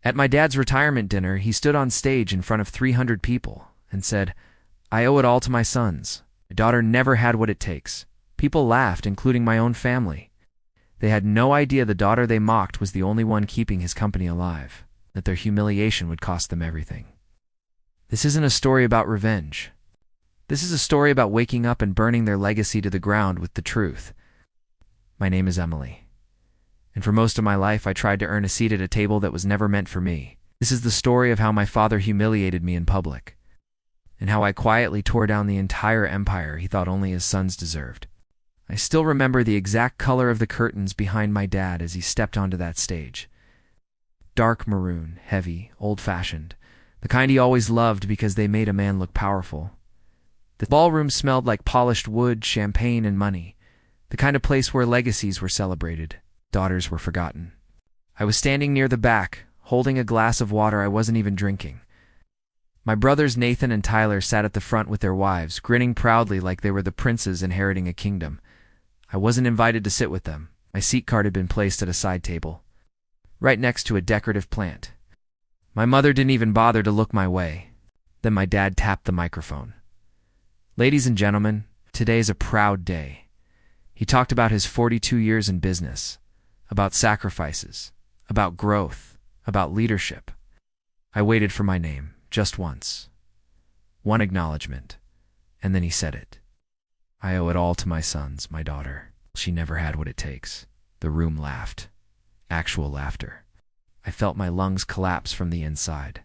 At my dad's retirement dinner, he stood on stage in front of 300 people and said, "I owe it all to my sons. My daughter never had what it takes." People laughed, including my own family. They had no idea the daughter they mocked was the only one keeping his company alive, that their humiliation would cost them everything. This isn't a story about revenge. This is a story about waking up and burning their legacy to the ground with the truth. My name is Emily, and for most of my life I tried to earn a seat at a table that was never meant for me. This is the story of how my father humiliated me in public, and how I quietly tore down the entire empire he thought only his sons deserved. I still remember the exact color of the curtains behind my dad as he stepped onto that stage. Dark maroon, heavy, old-fashioned, the kind he always loved because they made a man look powerful. The ballroom smelled like polished wood, champagne, and money, the kind of place where legacies were celebrated, daughters were forgotten. I was standing near the back, holding a glass of water I wasn't even drinking. My brothers Nathan and Tyler sat at the front with their wives, grinning proudly like they were the princes inheriting a kingdom. I wasn't invited to sit with them. My seat card had been placed at a side table, right next to a decorative plant. My mother didn't even bother to look my way. Then my dad tapped the microphone. "Ladies and gentlemen, today is a proud day." He talked about his 42 years in business, about sacrifices, about growth, about leadership. I waited for my name, just once. One acknowledgement, and then he said it. "I owe it all to my sons, my daughter. She never had what it takes." The room laughed. Actual laughter. I felt my lungs collapse from the inside.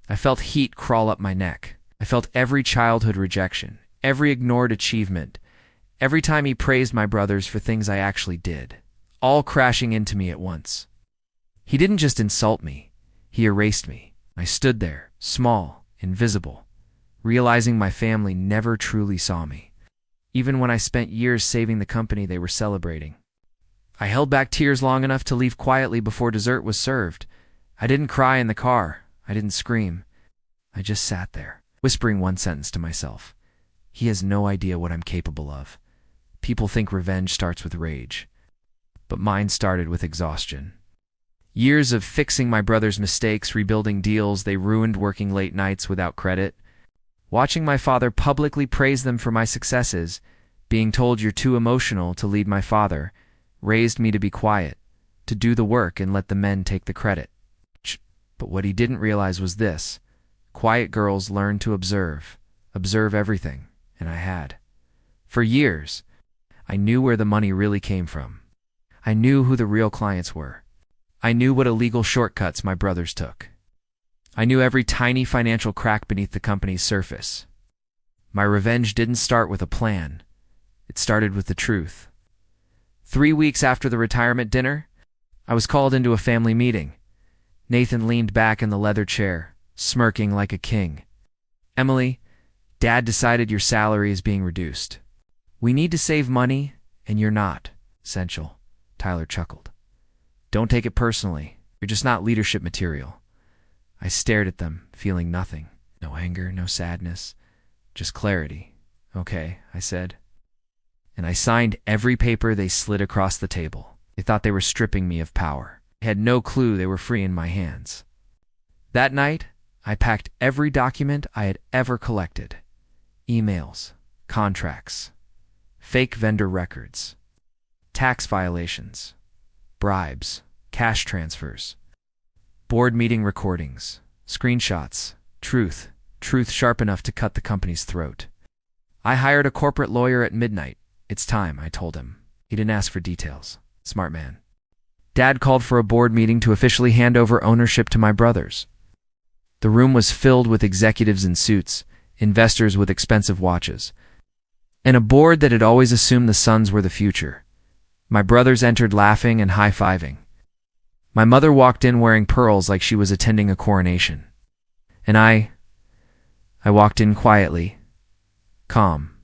I felt heat crawl up my neck. I felt every childhood rejection, every ignored achievement, every time he praised my brothers for things I actually did, all crashing into me at once. He didn't just insult me, he erased me. I stood there, small, invisible, realizing my family never truly saw me, even when I spent years saving the company they were celebrating. I held back tears long enough to leave quietly before dessert was served. I didn't cry in the car. I didn't scream. I just sat there, whispering one sentence to myself. He has no idea what I'm capable of. People think revenge starts with rage, but mine started with exhaustion. Years of fixing my brother's mistakes, rebuilding deals they ruined, working late nights without credit. Watching my father publicly praise them for my successes, being told you're too emotional to lead my father, raised me to be quiet, to do the work and let the men take the credit. But what he didn't realize was this. Quiet girls learn to observe everything, and I had. For years, I knew where the money really came from. I knew who the real clients were. I knew what illegal shortcuts my brothers took. I knew every tiny financial crack beneath the company's surface. My revenge didn't start with a plan. It started with the truth. 3 weeks after the retirement dinner, I was called into a family meeting. Nathan leaned back in the leather chair, smirking like a king. "Emily, Dad decided your salary is being reduced. We need to save money, and you're not essential." Tyler chuckled. "Don't take it personally. You're just not leadership material." I stared at them, feeling nothing. No anger, no sadness, just clarity. "Okay," I said. And I signed every paper they slid across the table. They thought they were stripping me of power. I had no clue they were freeing my hands. That night, I packed every document I had ever collected. Emails, contracts, fake vendor records, tax violations, bribes, cash transfers, board meeting recordings, screenshots, truth sharp enough to cut the company's throat. I hired a corporate lawyer at midnight. "It's time," I told him. He didn't ask for details. Smart man. Dad called for a board meeting to officially hand over ownership to my brothers. The room was filled with executives in suits, investors with expensive watches, and a board that had always assumed the sons were the future. My brothers entered laughing and high-fiving. My mother walked in wearing pearls like she was attending a coronation. And I walked in quietly, calm,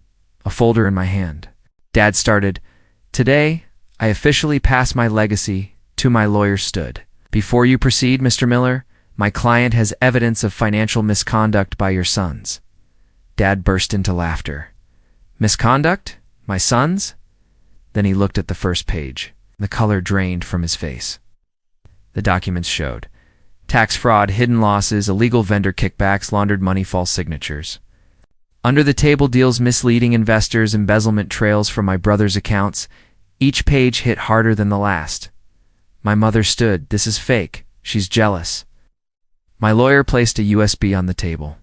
a folder in my hand. Dad started, "Today, I officially pass my legacy to my lawyer stood. Before you proceed, Mr. Miller, my client has evidence of financial misconduct by your sons." Dad burst into laughter. "Misconduct? My sons?" Then he looked at the first page. The color drained from his face. The documents showed Tax fraud, hidden losses, illegal vendor kickbacks, laundered money, false signatures. Under the table deals, misleading investors, embezzlement trails from my brother's accounts. Each page hit harder than the last. My mother stood. This is fake. She's jealous. My lawyer placed a USB on the table.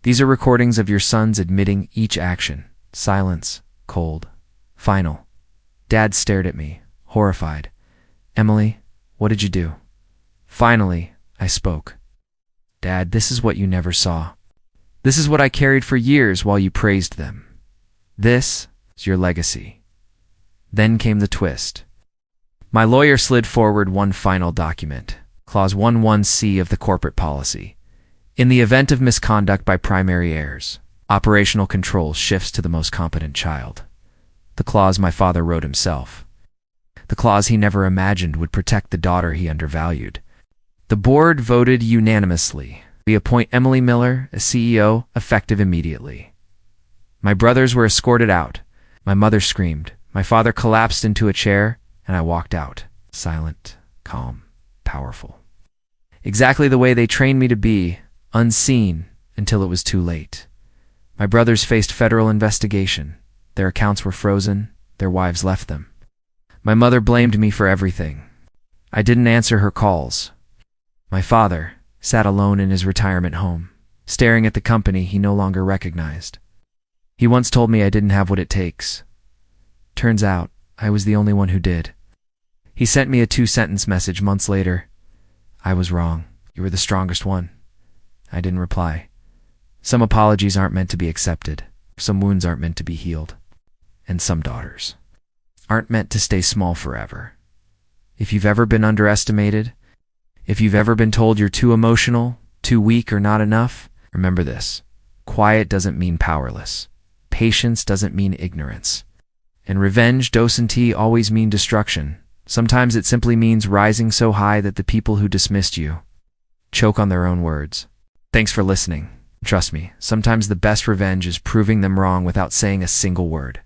These are recordings of your sons admitting each action. Silence. Cold. Final. Dad stared at me, horrified. Emily, what did you do? Finally, I spoke. Dad, this is what you never saw. This is what I carried for years while you praised them. This is your legacy. Then came the twist. My lawyer slid forward one final document, Clause 11C of the corporate policy. In the event of misconduct by primary heirs, operational control shifts to the most competent child. The clause my father wrote himself. The clause he never imagined would protect the daughter he undervalued. The board voted unanimously. We appoint Emily Miller as CEO, effective immediately. My brothers were escorted out. My mother screamed. My father collapsed into a chair, and I walked out, silent, calm, powerful. Exactly the way they trained me to be, unseen until it was too late. My brothers faced federal investigation. Their accounts were frozen. Their wives left them. My mother blamed me for everything. I didn't answer her calls. My father sat alone in his retirement home, staring at the company he no longer recognized. He once told me I didn't have what it takes. Turns out, I was the only one who did. He sent me a 2-sentence message months later. I was wrong. You were the strongest one. I didn't reply. Some apologies aren't meant to be accepted. Some wounds aren't meant to be healed. And some daughters aren't meant to stay small forever. If you've ever been underestimated, if you've ever been told you're too emotional, too weak, or not enough, remember this. Quiet doesn't mean powerless. Patience doesn't mean ignorance. And revenge, docility always mean destruction. Sometimes it simply means rising so high that the people who dismissed you choke on their own words. Thanks for listening. Trust me, sometimes the best revenge is proving them wrong without saying a single word.